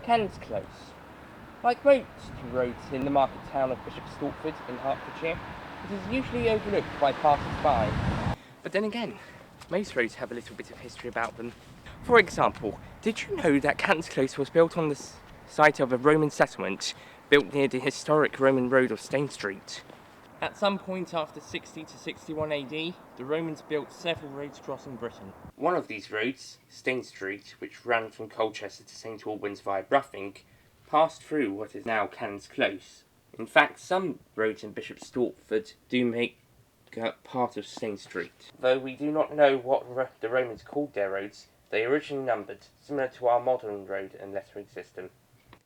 Canons Close. Like most roads in the market town of Bishop Stortford in Hertfordshire, it is usually overlooked by passers-by. But then again, most roads have a little bit of history about them. For example, did you know that Canons Close was built on the site of a Roman settlement built near the historic Roman road of Stane Street? At some point after 60 to 61 AD, the Romans built several roads crossing Britain. One of these roads, Stane Street, which ran from Colchester to St Albans via Bruffing, passed through what is now Canons Close. In fact, some roads in Bishop Stortford do make part of Stane Street. Though we do not know what the Romans called their roads, they originally numbered, similar to our modern road and lettering system.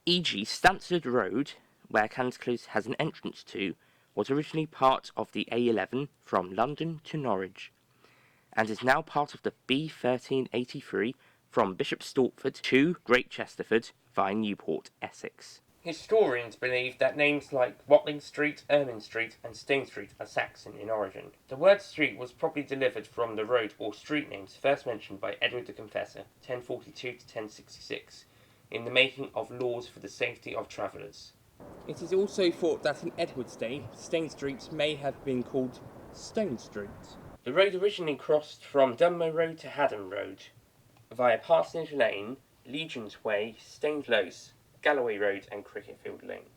E.g. Stansted Road, where Canons Close has an entrance to, was originally part of the A11 from London to Norwich, and is now part of the B1383 from Bishop Stortford to Great Chesterford via Newport, Essex. Historians believe that names like Watling Street, Ermine Street and Stane Street are Saxon in origin. The word street was probably delivered from the road or street names first mentioned by Edward the Confessor, 1042 to 1066, in the making of laws for the safety of travellers. It is also thought that in Edward's day, Stane Street may have been called Stone Street. The road originally crossed from Dunmow Road to Haddon Road, via Parsonage Lane, Legion's Way, Stane Close, Galloway Road and Cricketfield Lane,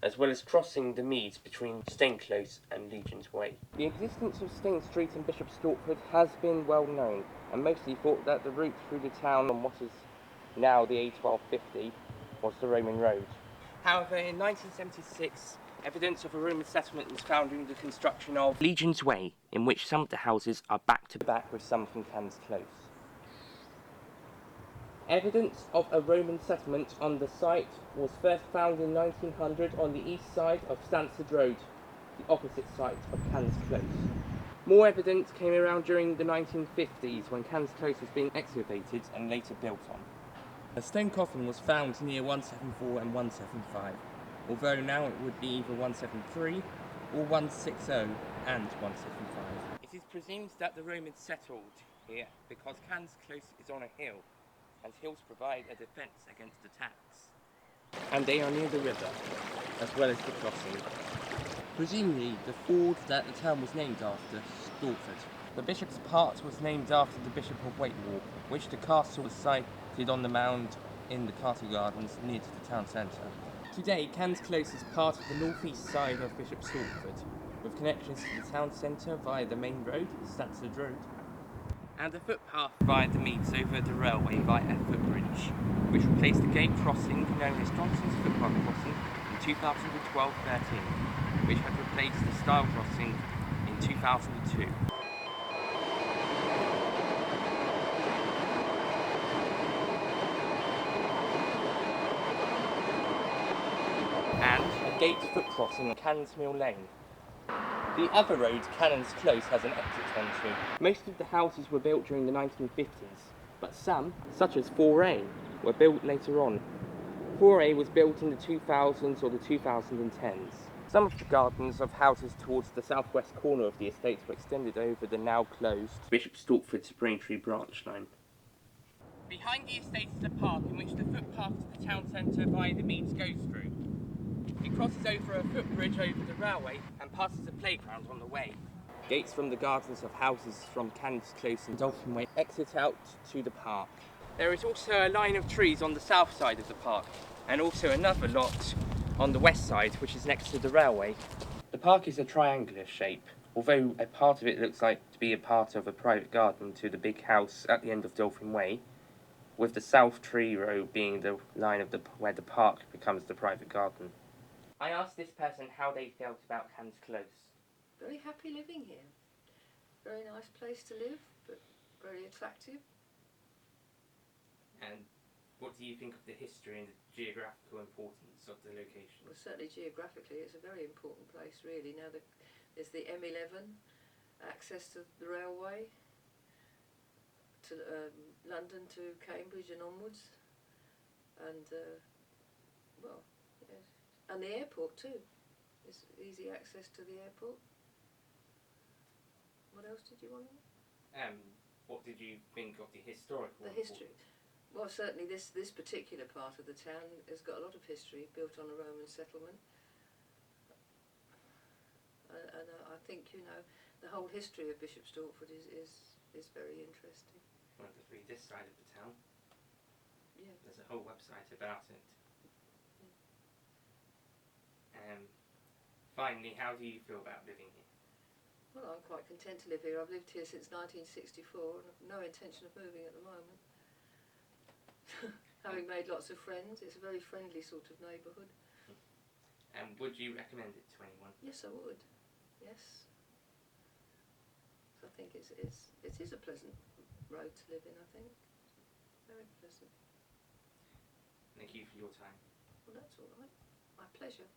as well as crossing the meads between Stane Close and Legion's Way. The existence of Stane Street in Bishop Stortford has been well known, and mostly thought that the route through the town on what is now the A1250 was the Roman road. However, in 1976, evidence of a Roman settlement was found during the construction of Legion's Way, in which some of the houses are back to back with some from Canons Close. Evidence of a Roman settlement on the site was first found in 1900 on the east side of Stansted Road, the opposite site of Canons Close. More evidence came around during the 1950s when Canons Close was being excavated and later built on. A stone coffin was found near 174 and 175, although now it would be either 173 or 160 and 175. It is presumed that the Romans settled here because Canons Close is on a hill, and hills provide a defence against attacks. And they are near the river, as well as the crossing. Presumably, the ford that the town was named after, Stortford. The Bishop's Park was named after the Bishop of Wakewall, which the castle was sited on the mound in the Castle Gardens near to the town centre. Today, Canons Close is part of the north-east side of Bishop Stortford, with connections to the town centre via the main road, Stansted Road, and a footpath via the meads over the railway via a footbridge, which replaced the gate crossing known as Johnson's Footpath Crossing in 2012-13, which had replaced the Stile Crossing in 2002. And a gate foot crossing on Canons Mill Lane. The other road, Canons Close, has an exit onto. Most of the houses were built during the 1950s, but some, such as 4A, were built later on. 4A was built in the 2000s or the 2010s. Some of the gardens of houses towards the southwest corner of the estate were extended over the now closed Bishop Stortford to Braintree branch line. Behind the estate is a park in which the footpath to the town centre via the meads goes through. It crosses over a footbridge over the railway and passes a playground on the way. Gates from the gardens of houses from Canons Close and Dolphin Way exit out to the park. There is also a line of trees on the south side of the park, and also another lot on the west side, which is next to the railway. The park is a triangular shape, although a part of it looks like to be a part of a private garden to the big house at the end of Dolphin Way, with the south tree row being the line of where the park becomes the private garden. I asked this person how they felt about Canons Close. Very happy living here. Very nice place to live, but very attractive. And what do you think of the history and the geographical importance of the location? Well, certainly geographically it's a very important place really. Now there's the M11, access to the railway, to London to Cambridge and onwards, and well, yes. And the airport too. There's easy access to the airport. What else did you want to know? What did you think of the historical The history. importance? Well, certainly this particular part of the town has got a lot of history, built on a Roman settlement. And I think, you know, the whole history of Bishop Stortford is very interesting. Well, to read this side of the town, Yeah. there's a whole website about it. Finally, how do you feel about living here? Well, I'm quite content to live here. I've lived here since 1964 and I've no intention of moving at the moment. Having made lots of friends, it's a very friendly sort of neighbourhood. And would you recommend it to anyone? Yes, I would. Yes. So I think it is a pleasant road to live in, I think. Very pleasant. Thank you for your time. Well, that's all right. My pleasure.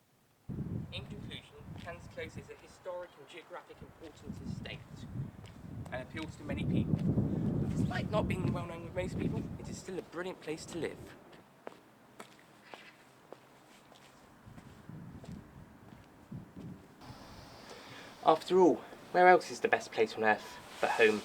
In conclusion, Cans Close is a historic and geographic importance estate and appeals to many people. Despite not being well known with most people, it is still a brilliant place to live. After all, where else is the best place on earth but home?